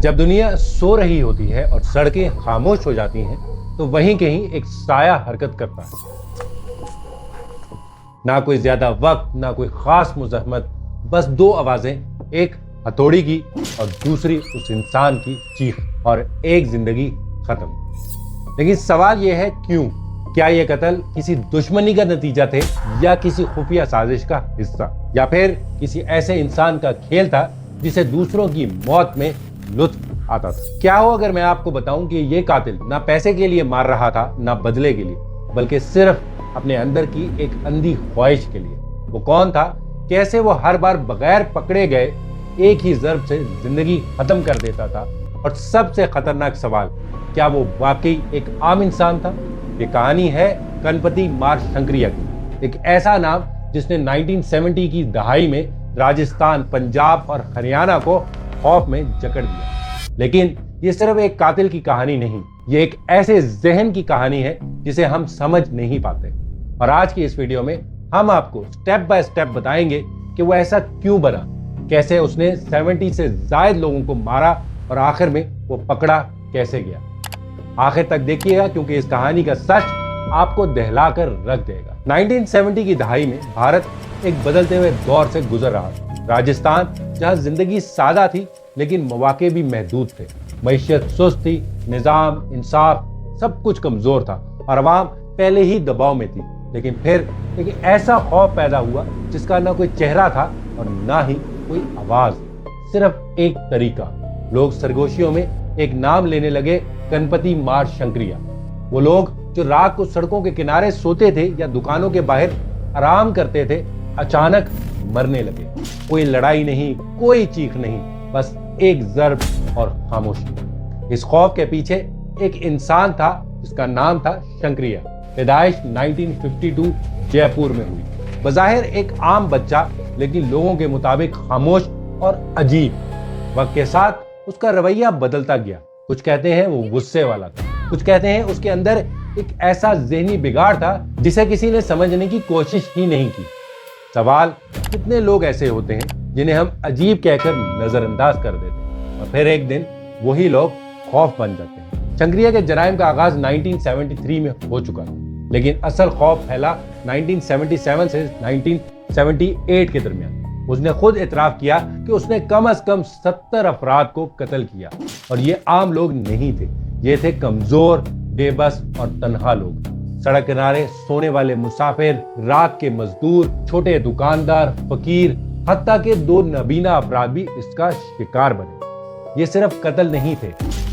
جب دنیا سو رہی ہوتی ہے اور سڑکیں خاموش ہو جاتی ہیں تو وہیں کہیں ایک سایہ حرکت کرتا ہے۔ نہ کوئی زیادہ وقت، نہ کوئی خاص مزاحمت، بس دو آوازیں، ایک ہتھوڑی کی اور دوسری اس انسان کی چیخ، اور ایک زندگی ختم۔ لیکن سوال یہ ہے کیوں؟ کیا یہ قتل کسی دشمنی کا نتیجہ تھے یا کسی خفیہ سازش کا حصہ، یا پھر کسی ایسے انسان کا کھیل تھا جسے دوسروں کی موت میں لطف آتا تھا؟ کیا ہو اگر میں آپ کو بتاؤں کہ یہ قاتل نہ پیسے کے لیے مار رہا تھا نہ بدلے کے لیے، بلکہ صرف اپنے اندر کی ایک اندھی خواہش کے لیے؟ وہ کون تھا؟ کیسے وہ ہر بار بغیر پکڑے گئے ایک ہی ضرب سے زندگی ختم کر دیتا تھا؟ اور سب سے خطرناک سوال، کیا وہ واقعی ایک عام انسان تھا؟ یہ کہانی ہے گنپتی مار شنکریا کی، ایک ایسا نام جس نے 1970 کی دہائی میں راجستھان، پنجاب اور ہریانہ کو خوف میں جکڑ دیا۔ لیکن یہ صرف ایک قاتل کی کہانی نہیں، یہ ایک ایسے ذہن کی کہانی ہے جسے ہم سمجھ نہیں پاتے۔ اور آج کی اس ویڈیو میں ہم آپ کو سٹیپ بائی سٹیپ بتائیں گے کہ وہ ایسا کیوں بنا، کیسے اس نے 70 سے زائد لوگوں کو مارا اور آخر میں وہ پکڑا کیسے گیا۔ آخر تک دیکھیے گا کیونکہ اس کہانی کا سچ آپ کو دہلا کر رکھ دے گا۔ 1970 کی دہائی میں بھارت ایک بدلتے ہوئے دور سے گزر رہا تھا۔ راجستھان جہاں زندگی سادہ تھی لیکن مواقع بھی محدود تھے، معیشت سست تھی، نظام، انصاف سب کچھ کمزور تھا اور عوام پہلے ہی دباؤ میں تھی۔ لیکن پھر ایک ایسا خوف پیدا ہوا جس کا نہ کوئی چہرہ تھا اور نہ ہی کوئی آواز، صرف ایک طریقہ۔ لوگ سرگوشیوں میں ایک نام لینے لگے، گنپتی مار شنکریا۔ وہ لوگ جو رات کو سڑکوں کے کنارے سوتے تھے یا دکانوں کے باہر آرام کرتے تھے، اچانک مرنے لگے۔ کوئی لڑائی نہیں، کوئی چیخ نہیں، بس ایک ضرب اور خاموشی۔ اس خوف کے پیچھے ایک انسان تھا جس کا نام تھا شنکریا۔ پیدائش 1952 جے پور میں ہوئی۔ بظاہر ایک عام بچہ، لیکن لوگوں کے مطابق خاموش اور عجیب۔ وقت کے ساتھ اس کا رویہ بدلتا گیا۔ کچھ کہتے ہیں وہ غصے والا تھا، کچھ کہتے ہیں اس کے اندر ایک ایسا ذہنی بگاڑ تھا جسے کسی نے سمجھنے کی کوشش ہی نہیں کی۔ سوال، کتنے لوگ ایسے ہوتے ہیں جنہیں ہم عجیب کہہ کر نظر انداز کر دیتے ہیں اور پھر ایک دن وہی لوگ خوف بن جاتے ہیں۔ شنکریا کے جرائم کا آغاز 1973 میں ہو چکا تھا، لیکن اصل خوف پھیلا 1977 سے 1978 کے درمیان۔ اس نے خود اعتراف کیا کہ اس نے کم از کم 70 افراد کو قتل کیا، اور یہ عام لوگ نہیں تھے، یہ تھے کمزور، بے بس اور تنہا لوگ۔ سڑک کنارے سونے والے مسافر، رات کے مزدور، چھوٹے دکاندار، فقیر، حتیٰ کہ 2 نابینا افراد بھی اس کا شکار بنے۔ یہ صرف قتل نہیں تھے،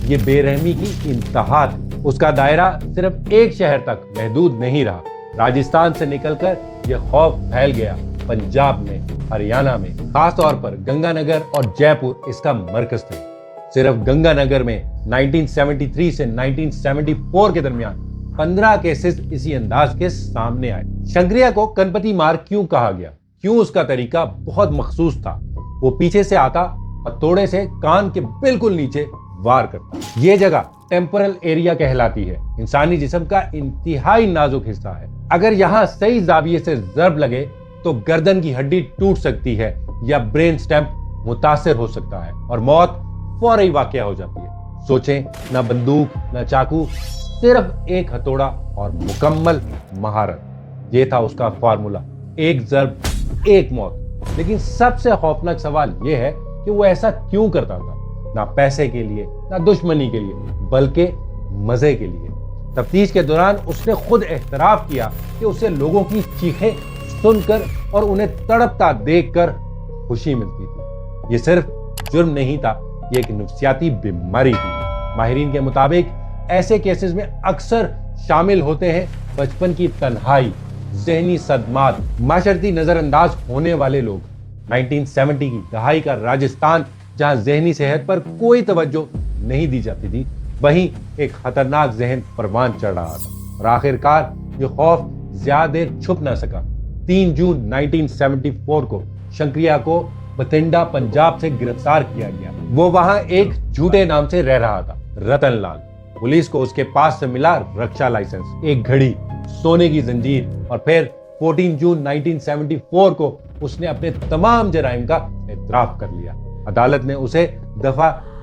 یہ بے رحمی کی انتہا تھی۔ اس کا دائرہ صرف ایک شہر تک محدود نہیں رہا۔ راجستھان سے نکل کر یہ خوف پھیل گیا پنجاب میں، ہریانہ میں، خاص طور پر گنگا نگر اور جے پور اس کا مرکز تھے۔ صرف گنگا نگر میں 1973 سے 1974 کے درمیان 15 کیسز اسی انداز کے سامنے آئے۔ شنکریا کو گنپتی مار کیوں کہا گیا؟ کیوں اس کا طریقہ بہت مخصوص تھا؟ وہ پیچھے سے آتا، ہتھوڑے سے کان کے بالکل نیچے وار کرتا۔ یہ جگہ ٹیمپورل ایریا کہلاتی ہے، انسانی جسم کا انتہائی نازک حصہ ہے۔ اگر یہاں صحیح زاویے سے ضرب لگے تو گردن کی ہڈی ٹوٹ سکتی ہے یا برین سٹیمپ متاثر ہو سکتا ہے اور موت فوری واقع ہو جاتی ہے۔ سوچیں، نہ بندوق، نہ چاقو، صرف ایک ہتھوڑا اور مکمل مہارت۔ یہ تھا اس کا فارمولا، ایک ضرب، ایک موت۔ لیکن سب سے خوفناک سوال یہ ہے کہ وہ ایسا کیوں کرتا تھا؟ نہ پیسے کے لیے، نہ دشمنی کے لیے، بلکہ مزے کے لیے۔ تفتیش کے دوران اس نے خود اعتراف کیا کہ اسے لوگوں کی چیخیں سن کر اور انہیں تڑپتا دیکھ کر خوشی ملتی تھی۔ یہ صرف جرم نہیں تھا، یہ ایک نفسیاتی بیماری تھی۔ ماہرین کے مطابق ایسے کیسز میں اکثر شامل ہوتے ہیں بچپن کی تنہائی، ذہنی صدمات، معاشرتی نظر انداز ہونے والے لوگ۔ 1970 کی دہائی کا راجستھان جہاں ذہنی صحت پر کوئی توجہ نہیں دی جاتی تھی، وہیں ایک خطرناک ذہن پروان چڑھ رہا تھا، اور آخرکار یہ خوف زیادہ دیر چھپ نہ سکا۔ 3 جون 1974 کو شنکریا کو بتھنڈا، پنجاب سے گرفتار کیا گیا۔ وہ وہاں ایک جھوٹے نام سے رہ رہا تھا، رتن لال۔ پولیس کو اس کے پاس سے ملا رکشا لائسنس، ایک گھڑی، سونے کی زنجیر، اور پھر 14 جون 1974 کو اس نے اپنے تمام جرائم کا اعتراف کر لیا۔ عدالت نے اسے دفعہ